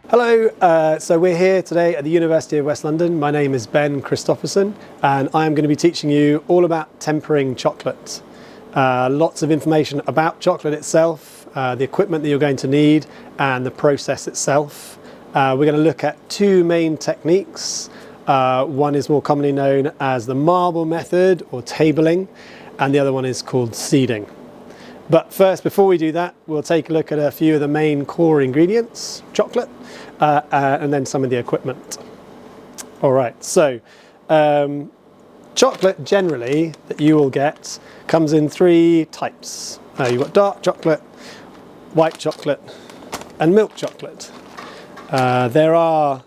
Hello, so we're here today at the University of West London. My name is Ben Christopherson and I'm going to be teaching you all about tempering chocolate. Lots of information about chocolate itself, the equipment that you're going to need and the process itself. We're going to look at two main techniques. One is more commonly known as the marble method or tabling, and the other one is called seeding. But first, before we do that, we'll take a look at a few of the main core ingredients, chocolate, and then some of the equipment. All right, so chocolate generally that you will get comes in three types. You've got dark chocolate, white chocolate, and milk chocolate. There are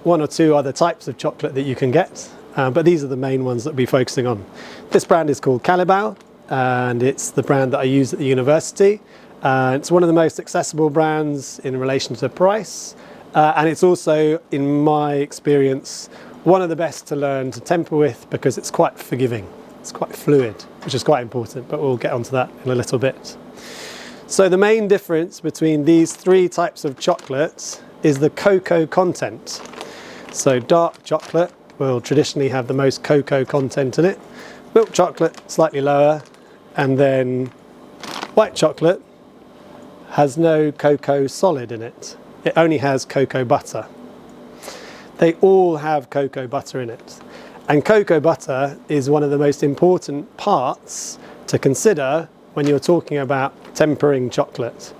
one or two other types of chocolate that you can get, but these are the main ones that we'll be focusing on. This brand is called Calibao, and it's the brand that I use at the university. It's one of the most accessible brands in relation to price, and it's also, in my experience, one of the best to learn to temper with because it's quite forgiving. It's quite fluid, which is quite important, but we'll get onto that in a little bit. So the main difference between these three types of chocolate is the cocoa content. So dark chocolate will traditionally have the most cocoa content in it, milk chocolate slightly lower, and then white chocolate has no cocoa solid in it. It only has cocoa butter. They all have cocoa butter in it. And cocoa butter is one of the most important parts to consider when you're talking about tempering chocolate.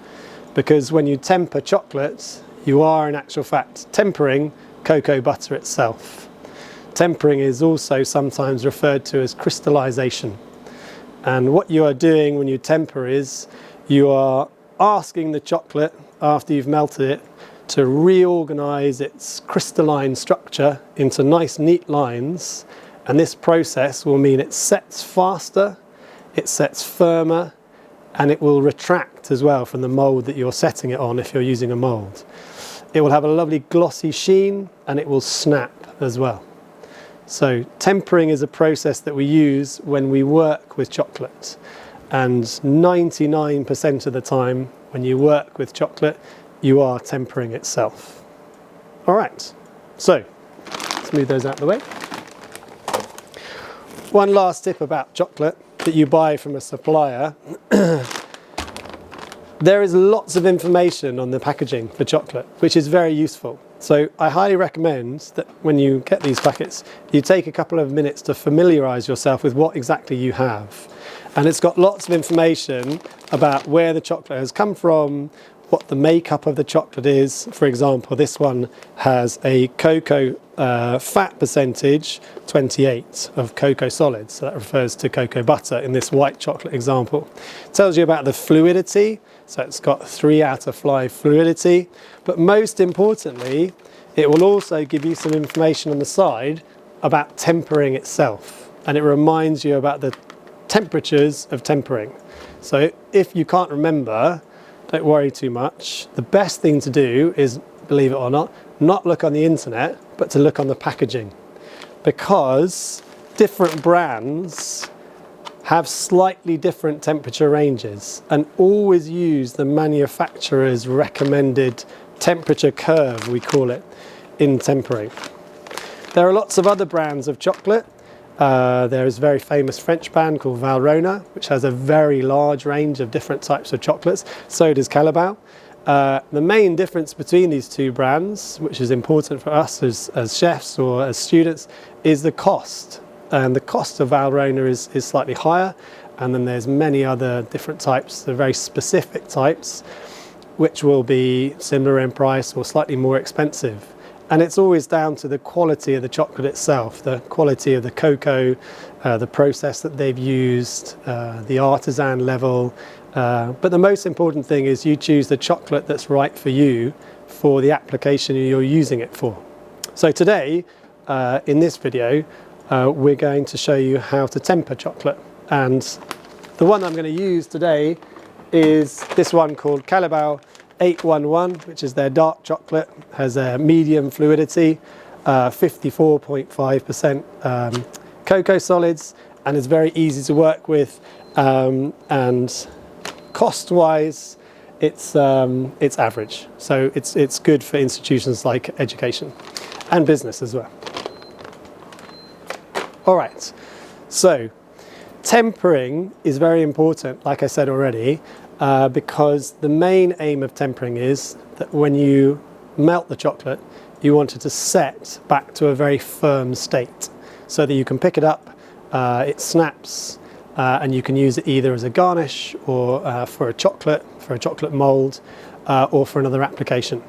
Because when you temper chocolate, you are in actual fact tempering cocoa butter itself. Tempering is also sometimes referred to as crystallization. And what you are doing when you temper is you are asking the chocolate, after you've melted it, to reorganize its crystalline structure into nice neat lines. And this process will mean it sets faster, it sets firmer, and it will retract as well from the mold that you're setting it on if you're using a mold. It will have a lovely glossy sheen and it will snap as well. So tempering is a process that we use when we work with chocolate, and 99% of the time when you work with chocolate you are tempering itself. All right, so let's move those out of the way. One last tip about chocolate that you buy from a supplier. There is lots of information on the packaging for chocolate, which is very useful. So I highly recommend that when you get these packets, you take a couple of minutes to familiarize yourself with what exactly you have. And it's got lots of information about where the chocolate has come from, what the makeup of the chocolate is. For example, this one has a cocoa fat percentage 28 of cocoa solids, so that refers to cocoa butter in this white chocolate example. It tells you about the fluidity, so it's got 3 out of 5 fluidity, but most importantly it will also give you some information on the side about tempering itself, and it reminds you about the temperatures of tempering. So if you can't remember, don't worry too much. The best thing to do is, believe it or not look on the internet, but to look on the packaging, because different brands have slightly different temperature ranges, and always use the manufacturer's recommended temperature curve, we call it, in tempering. There are lots of other brands of chocolate. There is a very famous French brand called Valrhona, which has a very large range of different types of chocolates. So does Calibao. The main difference between these two brands, which is important for us as chefs or as students, is the cost. And the cost of Valrhona is slightly higher. And then there's many other different types, the very specific types, which will be similar in price or slightly more expensive. And it's always down to the quality of the chocolate itself, the quality of the cocoa, the process that they've used, the artisan level. But the most important thing is you choose the chocolate that's right for you for the application you're using it for. So today, in this video, we're going to show you how to temper chocolate. And the one I'm going to use today is this one called Calibao 811, which is their dark chocolate, has a medium fluidity, 54.5% cocoa solids, and is very easy to work with, and cost-wise it's average. So it's good for institutions like education and business as well. All right, so tempering is very important, like I said already, because the main aim of tempering is that when you melt the chocolate, you want it to set back to a very firm state so that you can pick it up, it snaps, and you can use it either as a garnish or for a chocolate mold, or for another application.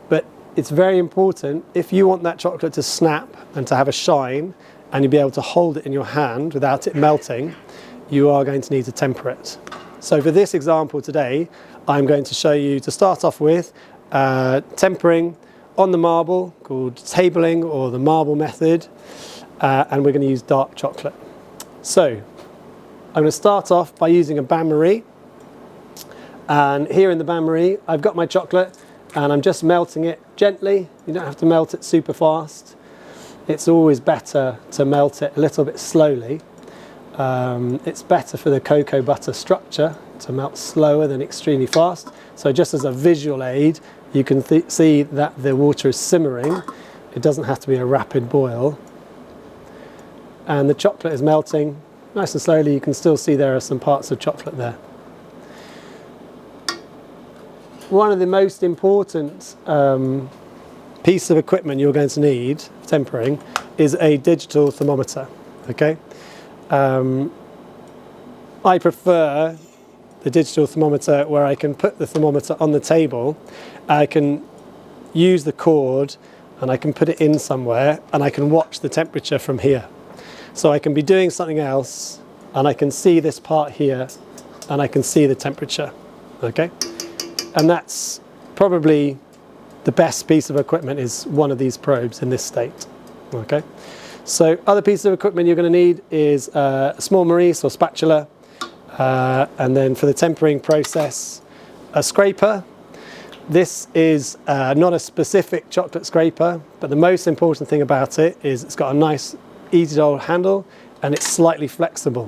But it's very important, if you want that chocolate to snap and to have a shine and you'll be able to hold it in your hand without it melting, you are going to need to temper it. So for this example today, I'm going to show you, to start off with, tempering on the marble, called tabling or the marble method, and we're going to use dark chocolate. So I'm going to start off by using a bain-marie, and here in the bain-marie I've got my chocolate and I'm just melting it gently. You don't have to melt it super fast. It's always better to melt it a little bit slowly. It's better for the cocoa butter structure to melt slower than extremely fast. So just as a visual aid, you can see that the water is simmering. It doesn't have to be a rapid boil. And the chocolate is melting nice and slowly. You can still see there are some parts of chocolate there. One of the most important piece of equipment you're going to need for tempering is a digital thermometer. Okay, I prefer the digital thermometer where I can put the thermometer on the table, I can use the cord and I can put it in somewhere and I can watch the temperature from here. So I can be doing something else and I can see this part here and I can see the temperature. Okay, and that's probably the best piece of equipment, is one of these probes in this state. Okay, so other pieces of equipment you're going to need is a small maurice or spatula, and then for the tempering process, a scraper. This is not a specific chocolate scraper, but the most important thing about it is it's got a nice easy to hold handle and it's slightly flexible,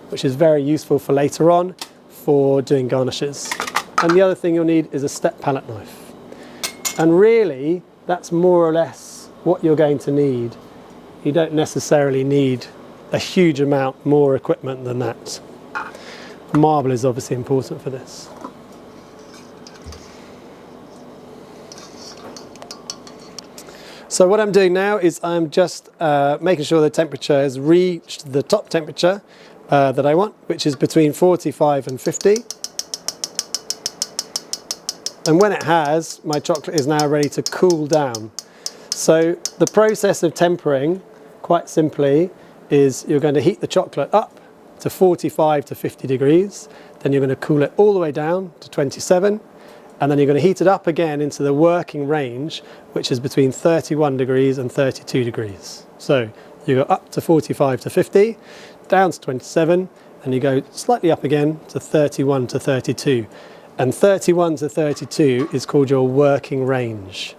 which is very useful for later on for doing garnishes. And the other thing you'll need is a step palette knife. And really, that's more or less what you're going to need. You don't necessarily need a huge amount more equipment than that. Marble is obviously important for this. So what I'm doing now is I'm just making sure the temperature has reached the top temperature that I want, which is between 45 and 50. And when it has, my chocolate is now ready to cool down. So the process of tempering, quite simply, is you're going to heat the chocolate up to 45 to 50 degrees, then you're going to cool it all the way down to 27, and then you're going to heat it up again into the working range, which is between 31 degrees and 32 degrees. So you go up to 45 to 50, down to 27, and you go slightly up again to 31 to 32. And 31 to 32 is called your working range.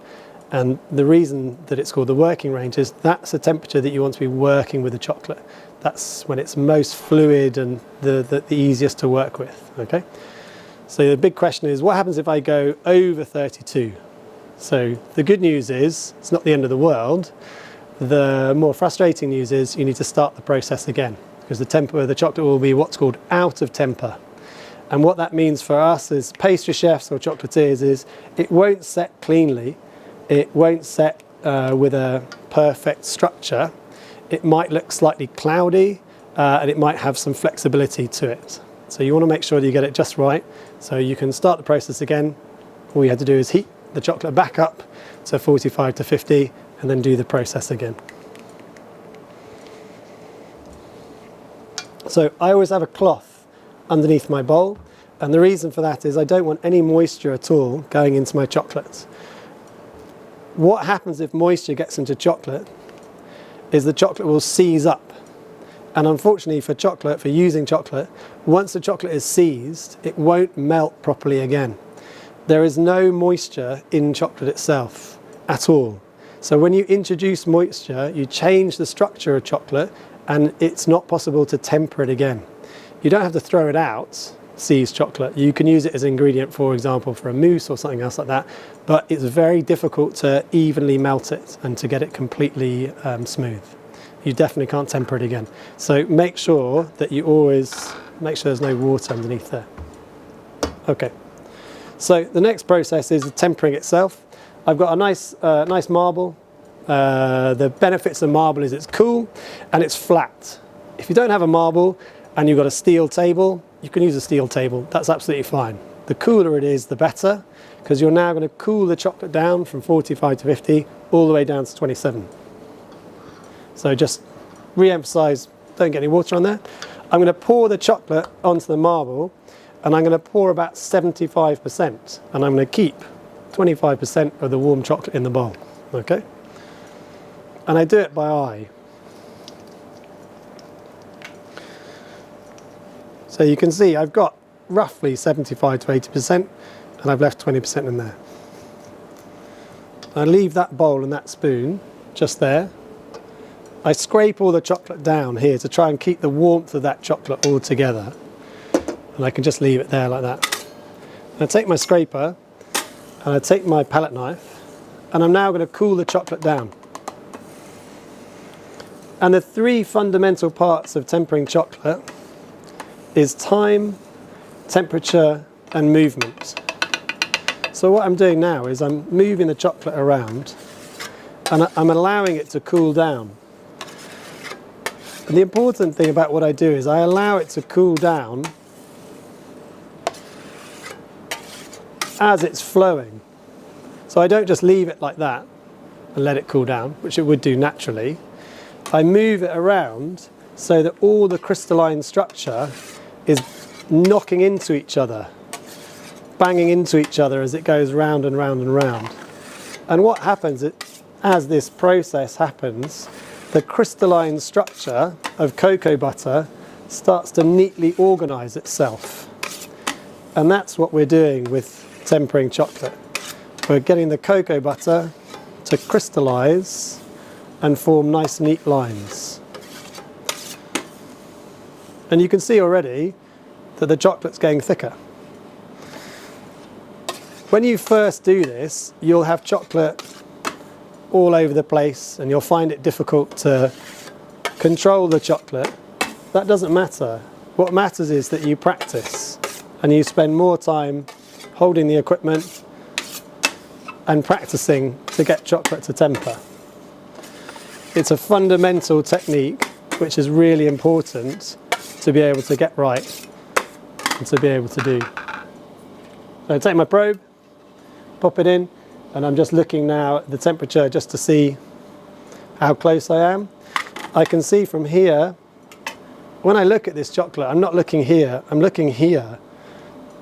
And the reason that it's called the working range is that's the temperature that you want to be working with the chocolate. That's when it's most fluid and the easiest to work with, okay? So the big question is, what happens if I go over 32? So the good news is, it's not the end of the world. The more frustrating news is you need to start the process again, because the chocolate will be what's called out of temper. And what that means for us as pastry chefs or chocolatiers is it won't set cleanly, it won't set with a perfect structure. It might look slightly cloudy and it might have some flexibility to it. So you want to make sure that you get it just right. So you can start the process again. All you have to do is heat the chocolate back up to 45 to 50 and then do the process again. So I always have a cloth underneath my bowl, and the reason for that is I don't want any moisture at all going into my chocolate. What happens if moisture gets into chocolate is the chocolate will seize up, and unfortunately for chocolate, for using chocolate, once the chocolate is seized, it won't melt properly again. There is no moisture in chocolate itself at all. So when you introduce moisture, you change the structure of chocolate and it's not possible to temper it again. You don't have to throw it out seized chocolate. You can use it as an ingredient, for example, for a mousse or something else like that, but it's very difficult to evenly melt it and to get it completely smooth. You definitely can't temper it again. So make sure that you always make sure there's no water underneath there. Okay, so the next process is the tempering itself. I've got a nice marble. The benefits of marble is it's cool and it's flat. If you don't have a marble and you've got a steel table, you can use a steel table. That's absolutely fine. The cooler it is, the better, because you're now going to cool the chocolate down from 45 to 50 all the way down to 27. So just re-emphasize, don't get any water on there. I'm going to pour the chocolate onto the marble, and I'm going to pour about 75%, and I'm going to keep 25% of the warm chocolate in the bowl. Okay? And I do it by eye. So you can see I've got roughly 75 to 80%, and I've left 20% in there. I leave that bowl and that spoon just there. I scrape all the chocolate down here to try and keep the warmth of that chocolate all together. And I can just leave it there like that. And I take my scraper and I take my palette knife, and I'm now going to cool the chocolate down. And the three fundamental parts of tempering chocolate is time, temperature and movement. So what I'm doing now is I'm moving the chocolate around and I'm allowing it to cool down. And the important thing about what I do is I allow it to cool down as it's flowing. So I don't just leave it like that and let it cool down, which it would do naturally. I move it around so that all the crystalline structure is knocking into each other, banging into each other as it goes round and round and round. And what happens as this process happens, the crystalline structure of cocoa butter starts to neatly organise itself. And that's what we're doing with tempering chocolate. We're getting the cocoa butter to crystallise and form nice neat lines. And you can see already that the chocolate's getting thicker. When you first do this, you'll have chocolate all over the place and you'll find it difficult to control the chocolate. That doesn't matter. What matters is that you practice and you spend more time holding the equipment and practicing to get chocolate to temper. It's a fundamental technique which is really important to be able to get right and to be able to do. So I take my probe, pop it in, and I'm just looking now at the temperature just to see how close I am. I can see from here, when I look at this chocolate, I'm not looking here, I'm looking here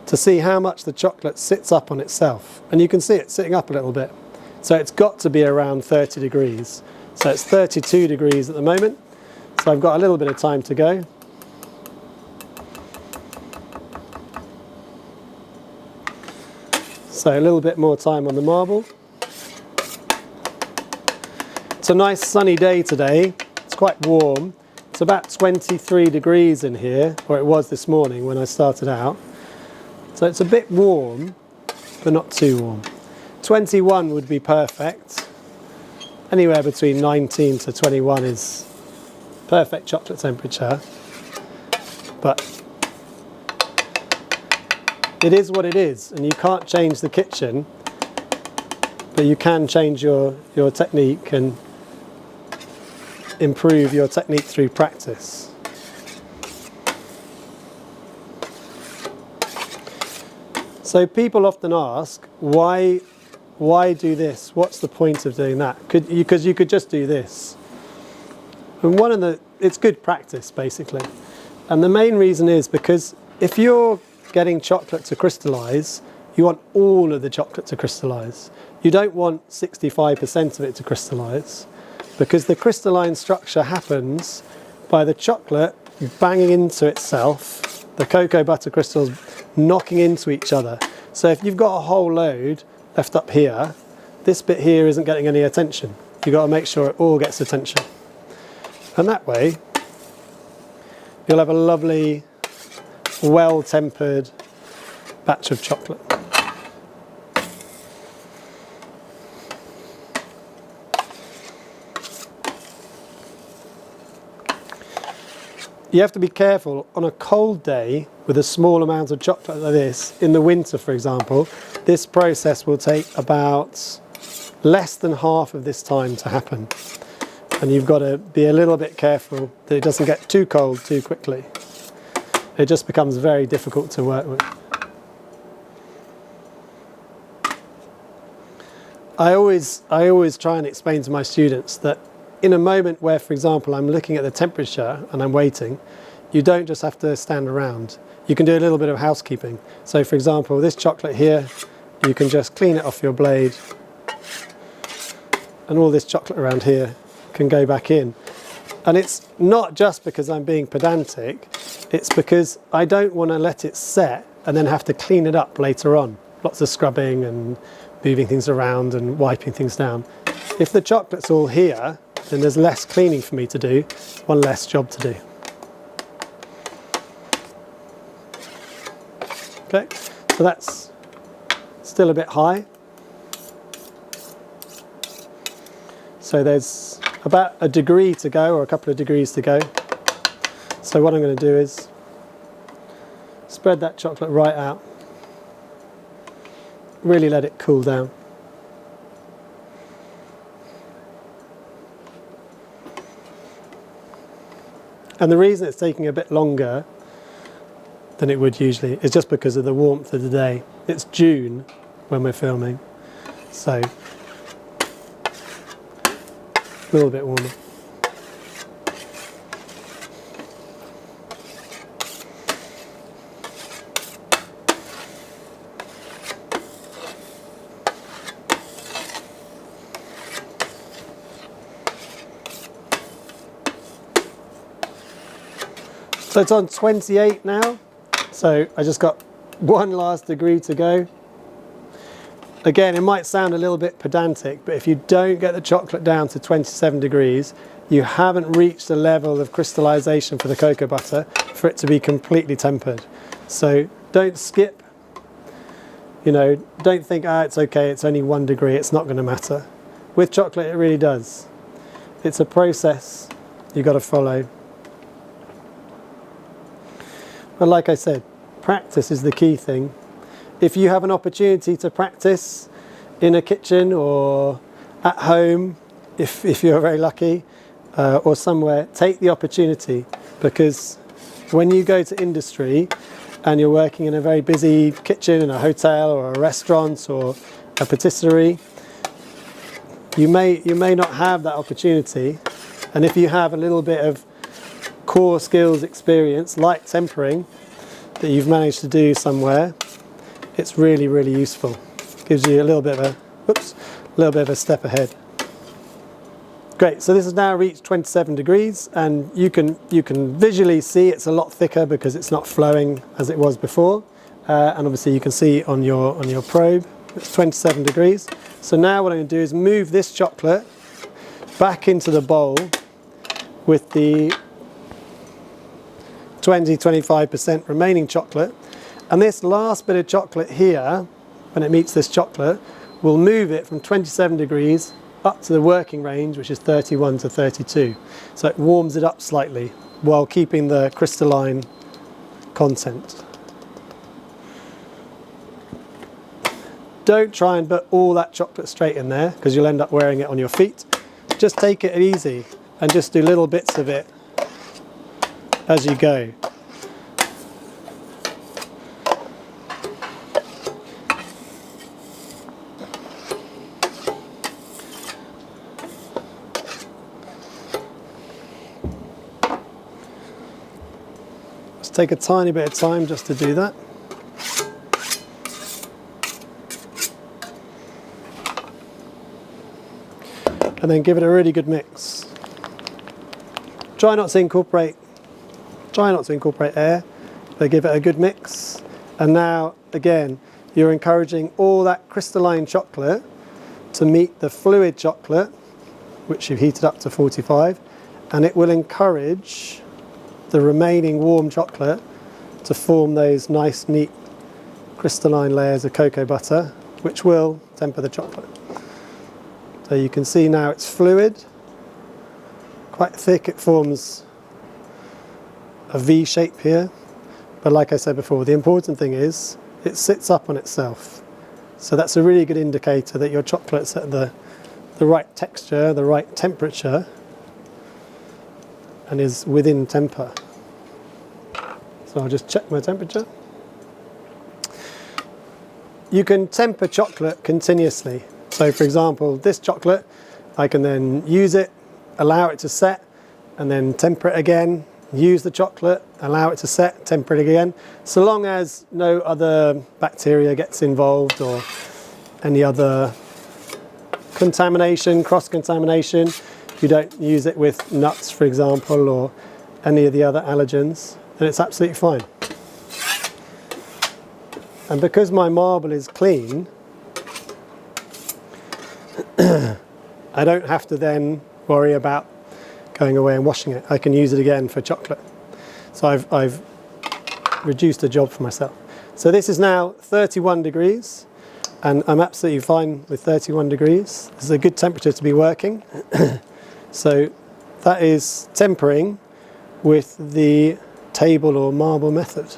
to see how much the chocolate sits up on itself. And you can see it sitting up a little bit. So it's got to be around 30 degrees. So it's 32 degrees at the moment. So I've got a little bit of time to go. So a little bit more time on the marble. It's a nice sunny day today. It's quite warm. It's about 23 degrees in here, or it was this morning when I started out. So it's a bit warm, but not too warm. 21 would be perfect. Anywhere between 19 to 21 is perfect chocolate temperature. But it is what it is, and you can't change the kitchen, but you can change your technique and improve your technique through practice. So people often ask, why do this? What's the point of doing that? Because you could just do this. And it's good practice basically. And the main reason is because if you're getting chocolate to crystallise, you want all of the chocolate to crystallise. You don't want 65% of it to crystallise, because the crystalline structure happens by the chocolate banging into itself, the cocoa butter crystals knocking into each other. So if you've got a whole load left up here, this bit here isn't getting any attention. You've got to make sure it all gets attention. And that way, you'll have a lovely well-tempered batch of chocolate. You have to be careful on a cold day with a small amount of chocolate like this. In the winter, for example, this process will take about less than half of this time to happen. And you've got to be a little bit careful that it doesn't get too cold too quickly. It just becomes very difficult to work with. I always try and explain to my students that in a moment where, for example, I'm looking at the temperature and I'm waiting, you don't just have to stand around. You can do a little bit of housekeeping. So, for example, this chocolate here, you can just clean it off your blade, and all this chocolate around here can go back in. And it's not just because I'm being pedantic, it's because I don't want to let it set and then have to clean it up later on. Lots of scrubbing and moving things around and wiping things down. If the chocolate's all here, then there's less cleaning for me to do, one less job to do. Okay, so that's still a bit high. So there's about a degree to go, or a couple of degrees to go. So what I'm going to do is spread that chocolate right out. Really let it cool down. And the reason it's taking a bit longer than it would usually is just because of the warmth of the day. It's June when we're filming, so a little bit warmer. So it's on 28 now, so I just got one last degree to go. Again, it might sound a little bit pedantic, but if you don't get the chocolate down to 27 degrees, you haven't reached the level of crystallization for the cocoa butter for it to be completely tempered. So don't skip, you know, don't think, it's okay, it's only 1 degree, it's not going to matter. With chocolate, it really does. It's a process you've got to follow. But like I said, practice is the key thing. If you have an opportunity to practice in a kitchen or at home, if you're very lucky, or somewhere, take the opportunity, because when you go to industry and you're working in a very busy kitchen in a hotel or a restaurant or a patisserie, you may not have that opportunity. And if you have a little bit of core skills experience like tempering that you've managed to do somewhere, it's really, really useful. Gives you a little bit of a step ahead. Great, so this has now reached 27 degrees, and you can visually see it's a lot thicker because it's not flowing as it was before, and obviously you can see on your probe it's 27 degrees. So now what I'm going to do is move this chocolate back into the bowl with the 20-25% remaining chocolate, and this last bit of chocolate here, when it meets this chocolate, will move it from 27 degrees up to the working range, which is 31 to 32. So it warms it up slightly while keeping the crystalline content. Don't try and put all that chocolate straight in there because you'll end up wearing it on your feet. Just take it easy and just do little bits of it as you go. Just take a tiny bit of time just to do that. And then give it a really good mix. Try not to incorporate air, but give it a good mix. And now, again, you're encouraging all that crystalline chocolate to meet the fluid chocolate, which you've heated up to 45, and it will encourage the remaining warm chocolate to form those nice, neat, crystalline layers of cocoa butter, which will temper the chocolate. So you can see now it's fluid, quite thick. It forms a V shape here. But like I said before, the important thing is it sits up on itself. So that's a really good indicator that your chocolate's at the right texture, the right temperature, and is within temper. So I'll just check my temperature. You can temper chocolate continuously. So for example, this chocolate, I can then use it, allow it to set, and then temper it again, use the chocolate, allow it to set, temper it again, so long as no other bacteria gets involved or any other contamination, cross-contamination. You don't use it with nuts, for example, or any of the other allergens, then it's absolutely fine. And because my marble is clean, I don't have to then worry about going away and washing it. I can use it again for chocolate. So I've reduced a job for myself. So this is now 31 degrees, and I'm absolutely fine with 31 degrees. This is a good temperature to be working. So that is tempering with the table or marble method.